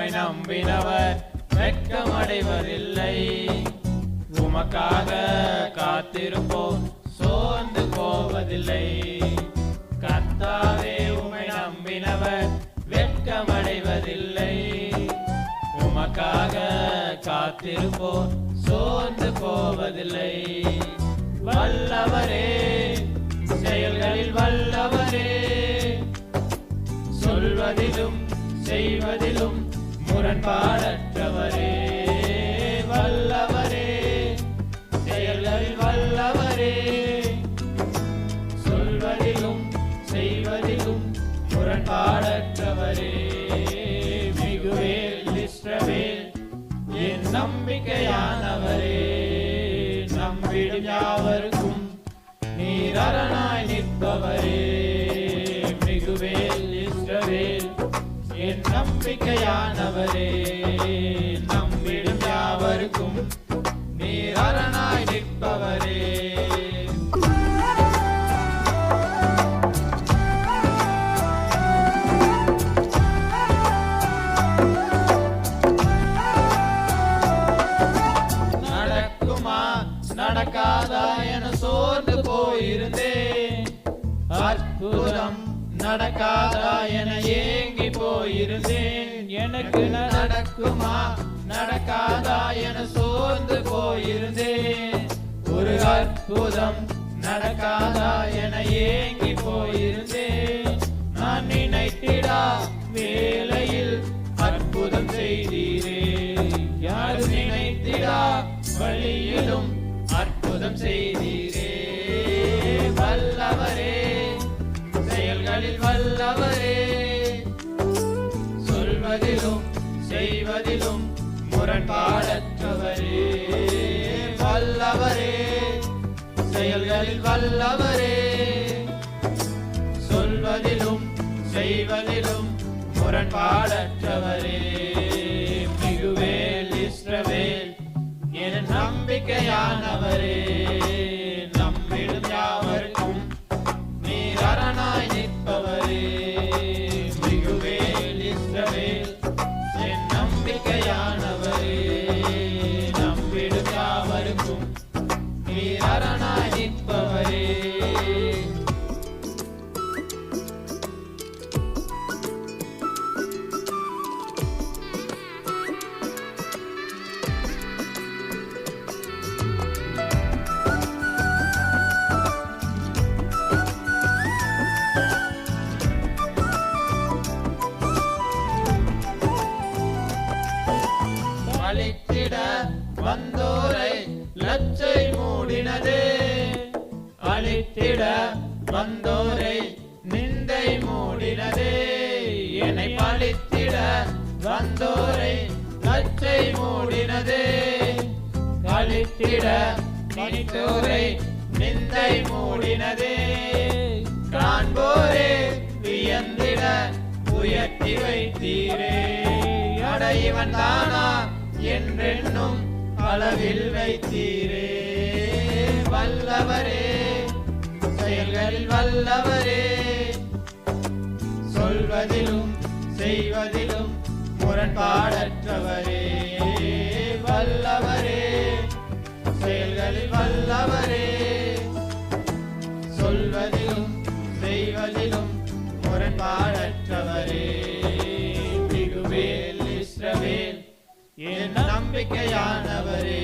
உம்மை நம்பினவர் வெட்கமடைவதில்லை. உமக்காக காத்திருப்போம் சோர்ந்து போவதில்லை. கர்த்தாவே உம்மை நம்பினவர் வெட்கமடைவதில்லை. உமக்காக காத்திருப்போம் சோர்ந்து போவதில்லை. வல்லவரே செயல்களில் வல்லவரே, சொல்வதிலும் செய்வதிலும் முரண்பாடற்றவரே. வல்லவரே செயல்களில் வல்லவரே, சொல்வதிலும் செய்வதிலும் முரண்பாடற்றவரே. மிகுவேல் இஸ்ரவேல் என் நம்பிக்கையானவரே, நம்பிடும் யாவருக்கும் நீர் அரணாய் நிற்பவரே. மிகுவேல் இஸ்ரவேல் என் நம்பிக்கையானவரே, நம்பிடும் யாவருக்கும் நீர் அரணாய் நிற்பவரே. நடக்குமா நடக்காதா என சோர்ந்து போயிருந்தேன். அற்புதம் நடக்காதா என ஏங்கி போயிருந்தேன். எனக்கு நடக்குமா நடக்காதா என சோர்ந்து போயிருந்தேன். ஒரு அற்புதம் நடக்காதா என ஏங்கி போயிருந்தேன். நான் நினைத்திடா வேளையில் அற்புதம் செய்தீரே. யார் நினைத்திடா வழியிலும் அற்புதம் செய்தீரே. வல்லவரே செயல்களில் வல்லவரே, சொல்வதிலும் செய்வதிலும் முரண்பாடற்றவரே. வல்லவரே செயல்களில் வல்லவரே, சொல்வதிலும் செய்வதிலும் முரண்பாடற்றவரே. மிகுவேல் இஸ்ரவேல் என் நம்பிக்கையானவரே, நம்பிடும் யாவருக்கும் நீர் அரணாய் நிற்பவரே. மிகுவேல் இஸ்ரவேல் என் நம்பிக்கையானவரே, நம்பிடும் யாவருக்கும் நீர் அரணாய் நிற்பவரே. அழித்திட வந்தோரை லச்சை மூடினதே. அழித்திட வந்தோரை நிந்தை மூடினதே. என்னை பழித்திட வந்தோரை லச்சை மூடினதே. அழித்திட நினைத்தோரை நிந்தை மூடினதே. காண்போரே வியந்திட உயர்த்தி வைத்தீரே. அட இவன் தானா என்றென்னும் அளவில் வைத்தீரே. வல்லவரே செயல்களில் வல்லவரே, சொல்வதிலும் செய்வதிலும் முரண்பாடற்றவரே. வல்லவரே செயல்களில் வல்லவரே, சொல்வதிலும் செய்வதிலும் முரண்பாடற்றவரே. மிகுவேல் இஸ்ரவேல் என் நம்பிக்கையானவரே,